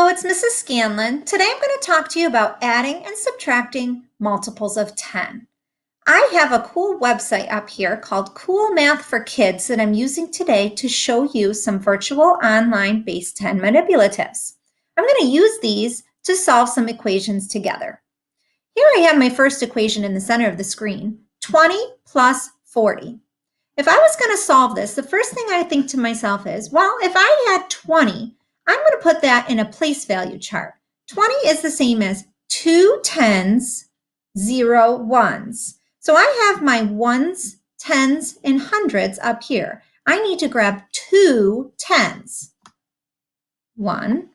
Hello, it's Mrs. Scanlon. Today I'm going to talk to you about adding and subtracting multiples of 10. I have a cool website up here called Cool Math for Kids that I'm using today to show you some virtual online base 10 manipulatives. I'm going to use these to solve some equations together. Here I have my first equation in the center of the screen, 20 plus 40. If I was going to solve this, the first thing I think to myself is, well, if I had 20, I'm going to put that in a place value chart. 20 is the same as 2 tens, 0 ones. So I have my ones, tens, and hundreds up here. I need to grab 2 tens. 1,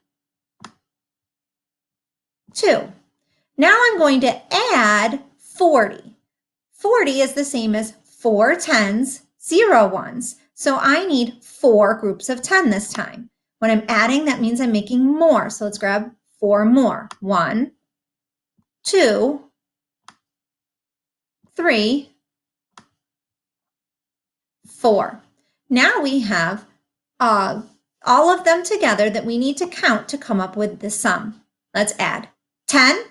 2. Now I'm going to add 40. 40 is the same as 4 tens, 0 ones. So I need 4 groups of 10 this time. When I'm adding, that means I'm making more. So let's grab 4 more. 1, 2, 3, 4. Now we have all of them together that we need to count to come up with the sum. Let's add 10,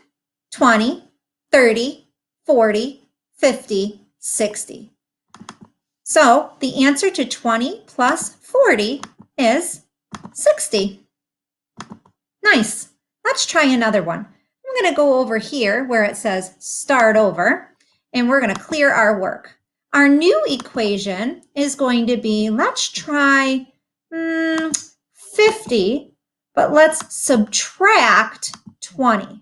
20, 30, 40, 50, 60. So the answer to 20 plus 40 is 60. Nice. Let's try another one. I'm going to go over here where it says start over, and we're going to clear our work. Our new equation is going to be, let's try 50, but let's subtract 20.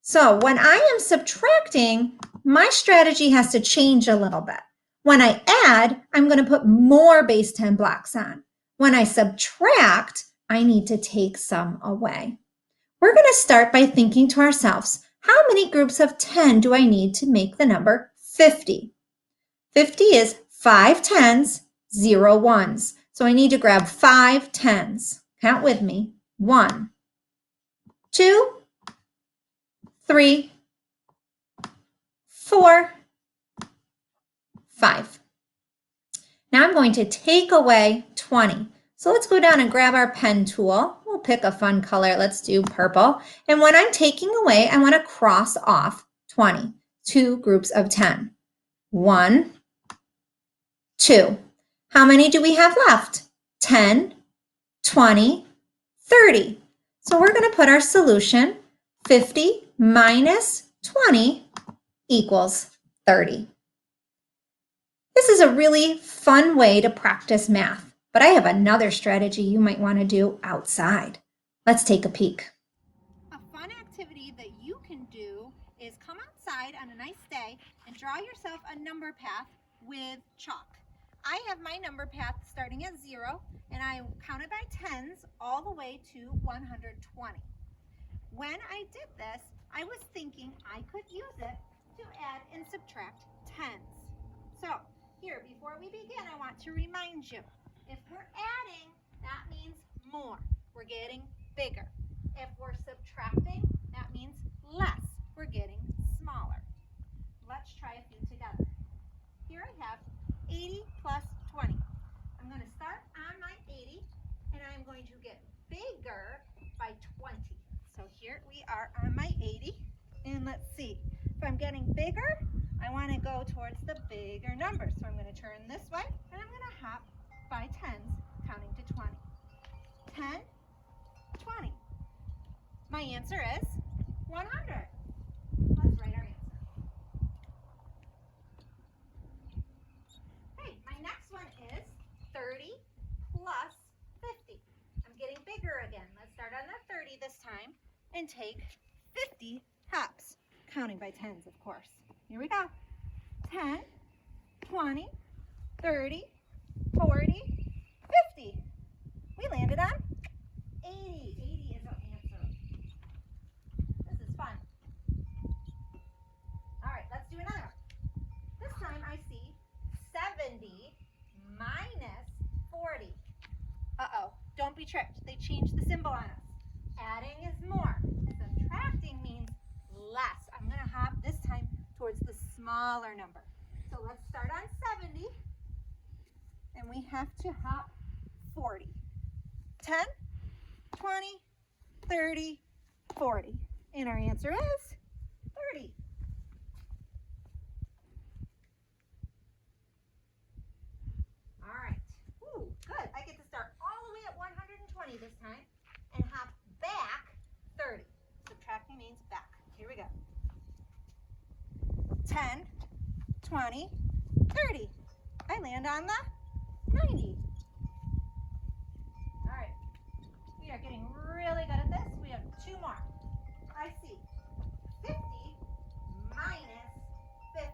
So when I am subtracting, my strategy has to change a little bit. When I add, I'm going to put more base 10 blocks on. When I subtract, I need to take some away. We're going to start by thinking to ourselves, how many groups of 10 do I need to make the number 50? 50 is 5 tens, 0 ones. So I need to grab 5 tens. Count with me. 1, 2, 3, 4, 5. Now I'm going to take away 20. So let's go down and grab our pen tool. We'll pick a fun color. Let's do purple. And when I'm taking away, I want to cross off 20. 2 groups of 10. 1, 2. How many do we have left? 10, 20, 30. So we're going to put our solution, 50 minus 20 equals 30. This is a really fun way to practice math, but I have another strategy you might want to do outside. Let's take a peek. A fun activity that you can do is come outside on a nice day and draw yourself a number path with chalk. I have my number path starting at 0, and I counted by tens all the way to 120. When I did this, I was thinking I could use it to add and subtract tens. So here, before we begin, I want to remind you, if we're adding, that means more. We're getting bigger. If we're subtracting, that means less. We're getting smaller. Let's try a few together. Here I have 80 plus 20. I'm going to start on my 80, and I'm going to get bigger by 20. So here we are on my 80, and let's see. If I'm getting bigger, I want to go towards the bigger number. So I'm going to turn this way, and I'm going to hop by tens, counting to 20. 10, 20. My answer is 100. Let's write our answer. Okay, my next one is 30 plus 50. I'm getting bigger again. Let's start on the 30 this time and take 50 hops, counting by tens, of course. Here we go. 10, 20, 30, 40, 50. We landed on 80. 80 is our answer. This is fun. All right, let's do another one. This time I see 70 minus 40. Uh-oh, don't be tricked. They changed the symbol on us. Adding is more. Subtracting means less. I'm going to hop this time towards the smaller number. So let's start on 70, and we have to hop 40. 10, 20, 30, 40. And our answer is 30. All right. Ooh, good. I get to start all the way at 120 this time and hop back 30. Subtracting means back. Here we go. 10, 20, 30. I land on the 90. All right. We are getting really good at this. We have 2 more. I see 50 minus 50.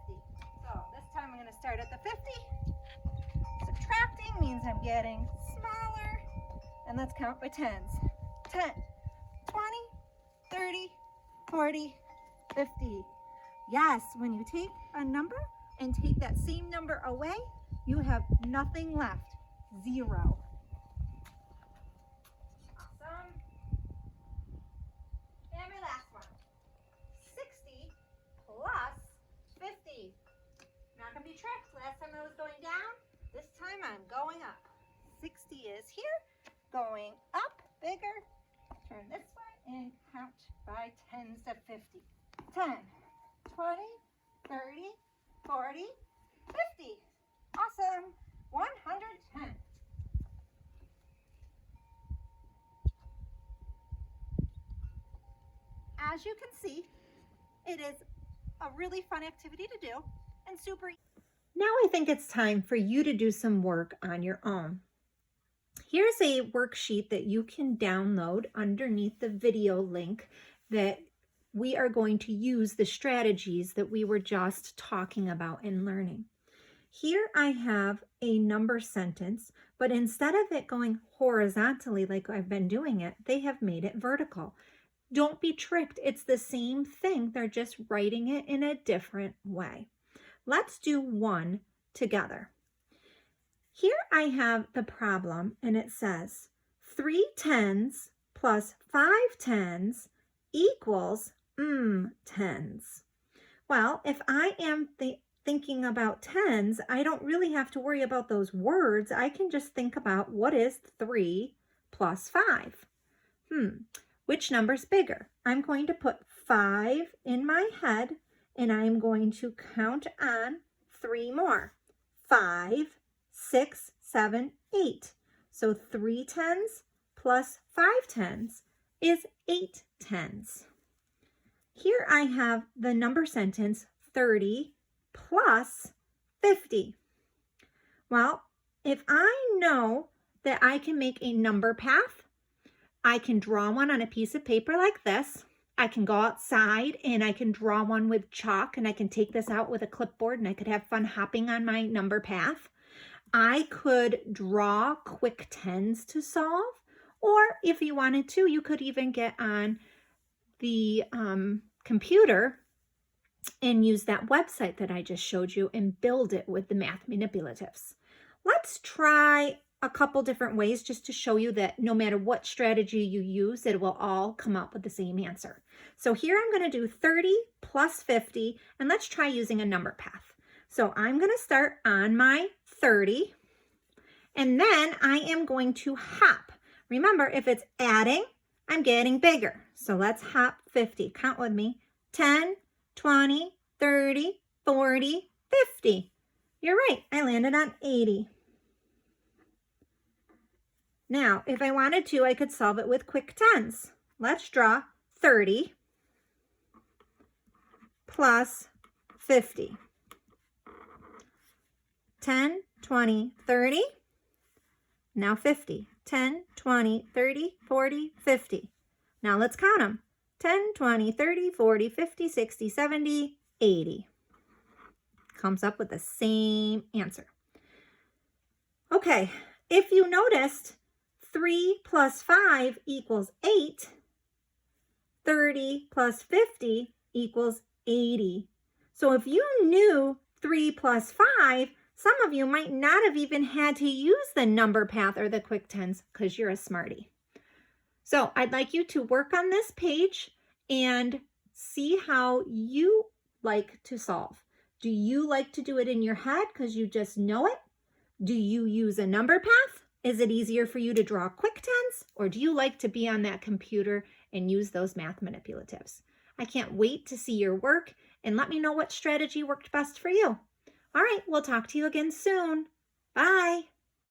So this time I'm going to start at the 50. Subtracting means I'm getting smaller. And let's count by tens. 10, 20, 30, 40, 50. Yes, when you take a number and take that same number away, you have nothing left. 0. Awesome. And my last one. 60 plus 50. Not going to be tricked. Last time I was going down. This time I'm going up. 60 is here. Going up, bigger. Turn this way and count by tens to 50. 10, 20, 30, 40, 50. Awesome. 110. As you can see, it is a really fun activity to do and super easy. Now I think it's time for you to do some work on your own. Here's a worksheet that you can download underneath the video link that we are going to use the strategies that we were just talking about and learning. Here I have a number sentence, but instead of it going horizontally like I've been doing it, they have made it vertical. Don't be tricked. It's the same thing. They're just writing it in a different way. Let's do one together. Here I have the problem, and it says 3 tens plus 5 tens equals tens. Well, if I am thinking about tens, I don't really have to worry about those words. I can just think about what is 3 plus 5. Which number's bigger? I'm going to put 5 in my head, and I'm going to count on 3 more. 5, 6, 7, 8. So 3 tens plus 5 tens is 8 tens. Here I have the number sentence 30 plus 50. Well, if I know that I can make a number path, I can draw one on a piece of paper like this. I can go outside and I can draw one with chalk, and I can take this out with a clipboard and I could have fun hopping on my number path. I could draw quick tens to solve, or if you wanted to, you could even get on the computer and use that website that I just showed you and build it with the math manipulatives. Let's try a couple different ways just to show you that no matter what strategy you use, it will all come up with the same answer. So here I'm going to do 30 plus 50, and let's try using a number path. So I'm going to start on my 30, and then I am going to hop. Remember, if it's adding, I'm getting bigger. So let's hop 50. Count with me. 10, 20, 30, 40, 50. You're right, I landed on 80. Now, if I wanted to, I could solve it with quick tens. Let's draw 30 plus 50. 10, 20, 30. Now 50. 10, 20, 30, 40, 50. Now let's count them. 10, 20, 30, 40, 50, 60, 70, 80. Comes up with the same answer. Okay, if you noticed, 3 plus 5 equals 8. 30 plus 50 equals 80. So if you knew 3 plus 5, some of you might not have even had to use the number path or the quick tens because you're a smarty. So I'd like you to work on this page and see how you like to solve. Do you like to do it in your head because you just know it? Do you use a number path? Is it easier for you to draw quick tens? Or do you like to be on that computer and use those math manipulatives? I can't wait to see your work and let me know what strategy worked best for you. All right, we'll talk to you again soon. Bye.